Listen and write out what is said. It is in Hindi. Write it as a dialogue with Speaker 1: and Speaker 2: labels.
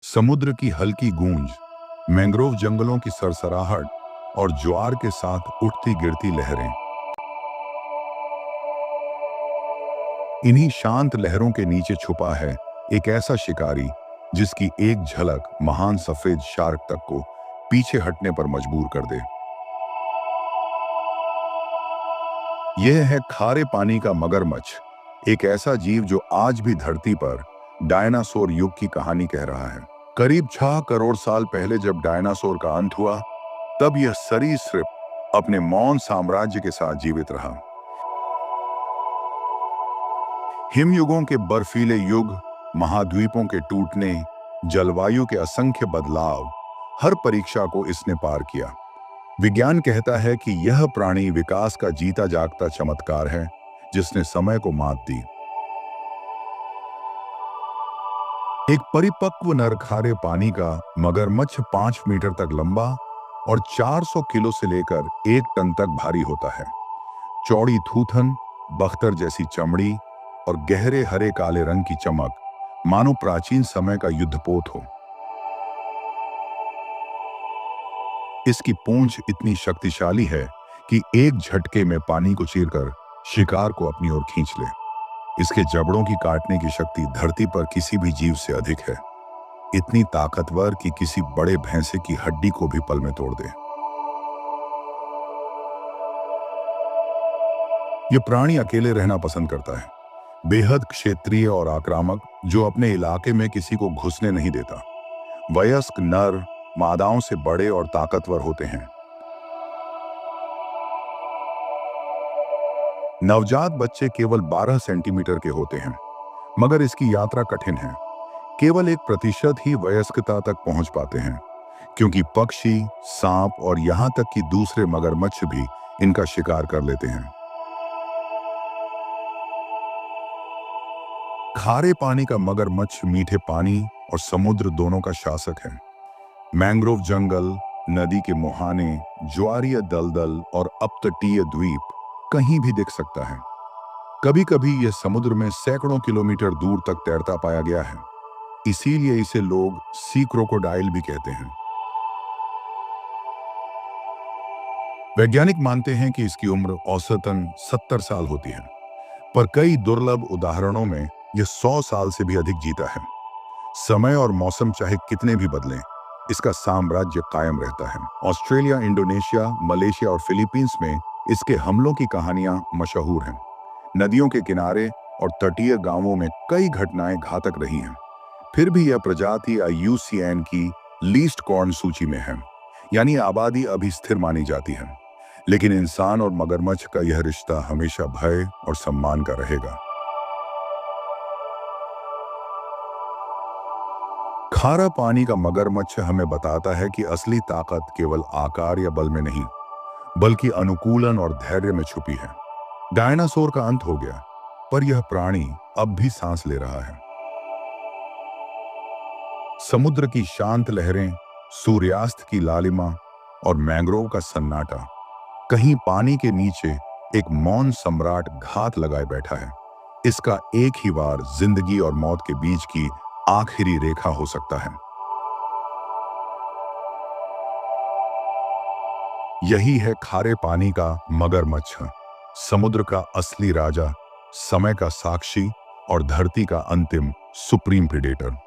Speaker 1: समुद्र की हल्की गूंज, मैंग्रोव जंगलों की सरसराहट और ज्वार के साथ उठती गिरती लहरें। इन्हीं शांत लहरों के नीचे छुपा है एक ऐसा शिकारी जिसकी एक झलक महान सफेद शार्क तक को पीछे हटने पर मजबूर कर दे। यह है खारे पानी का मगरमच्छ, एक ऐसा जीव जो आज भी धरती पर डायनासोर युग की कहानी कह रहा है। करीब 6 करोड़ साल पहले जब डायनासोर का अंत हुआ, तब यह सरीसृप अपने मौन साम्राज्य के साथ जीवित रहा। हिमयुगों के बर्फीले युग, महाद्वीपों के टूटने, जलवायु के असंख्य बदलाव, हर परीक्षा को इसने पार किया। विज्ञान कहता है कि यह प्राणी विकास का जीता जागता चमत्कार है, जिसने समय को मात दी। एक परिपक्व नर खारे पानी का मगरमच्छ 5 मीटर तक लंबा और 400 किलो से लेकर 1 टन तक भारी होता है। चौड़ी थूथन, बख्तर जैसी चमड़ी और गहरे हरे काले रंग की चमक, मानो प्राचीन समय का युद्धपोत हो। इसकी पूंछ इतनी शक्तिशाली है कि एक झटके में पानी को चीरकर शिकार को अपनी ओर खींच ले। इसके जबड़ों की काटने की शक्ति धरती पर किसी भी जीव से अधिक है, इतनी ताकतवर कि किसी बड़े भैंसे की हड्डी को भी पल में तोड़ दे। यह प्राणी अकेले रहना पसंद करता है, बेहद क्षेत्रीय और आक्रामक, जो अपने इलाके में किसी को घुसने नहीं देता। वयस्क नर मादाओं से बड़े और ताकतवर होते हैं। नवजात बच्चे केवल 12 सेंटीमीटर के होते हैं, मगर इसकी यात्रा कठिन है। केवल 1% ही वयस्कता तक पहुंच पाते हैं, क्योंकि पक्षी, सांप और यहां तक कि दूसरे मगरमच्छ भी इनका शिकार कर लेते हैं। खारे पानी का मगरमच्छ मीठे पानी और समुद्र दोनों का शासक है। मैंग्रोव जंगल, नदी के मुहाने, ज्वारीय दलदल और अपतटीय द्वीप कहीं भी दिख सकता है। कभी कभी यह समुद्र में सैकड़ों किलोमीटर दूर तक तैरता पाया गया है, इसीलिए इसे लोग सी क्रोकोडाइल भी कहते हैं। वैज्ञानिक मानते हैं कि इसकी उम्र औसतन 70 साल होती है, पर कई दुर्लभ उदाहरणों में यह 100 साल से भी अधिक जीता है। समय और मौसम चाहे कितने भी बदलें, इसका साम्राज्य कायम रहता है। ऑस्ट्रेलिया, इंडोनेशिया, मलेशिया और फिलीपींस में इसके हमलों की कहानियां मशहूर हैं। नदियों के किनारे और तटीय गांवों में कई घटनाएं घातक रही हैं। फिर भी यह प्रजाति IUCN की लीस्ट कॉर्न सूची में है, यानी आबादी अभी स्थिर मानी जाती है। लेकिन इंसान और मगरमच्छ का यह रिश्ता हमेशा भय और सम्मान का रहेगा। खारा पानी का मगरमच्छ हमें बताता है कि असली ताकत केवल आकार या बल में नहीं, बल्कि अनुकूलन और धैर्य में छुपी है। डायनासोर का अंत हो गया, पर यह प्राणी अब भी सांस ले रहा है। समुद्र की शांत लहरें, सूर्यास्त की लालिमा और मैंग्रोव का सन्नाटा, कहीं पानी के नीचे एक मौन सम्राट घात लगाए बैठा है। इसका एक ही वार जिंदगी और मौत के बीच की आखिरी रेखा हो सकता है। यही है खारे पानी का मगरमच्छ, समुद्र का असली राजा, समय का साक्षी और धरती का अंतिम सुप्रीम प्रेडेटर।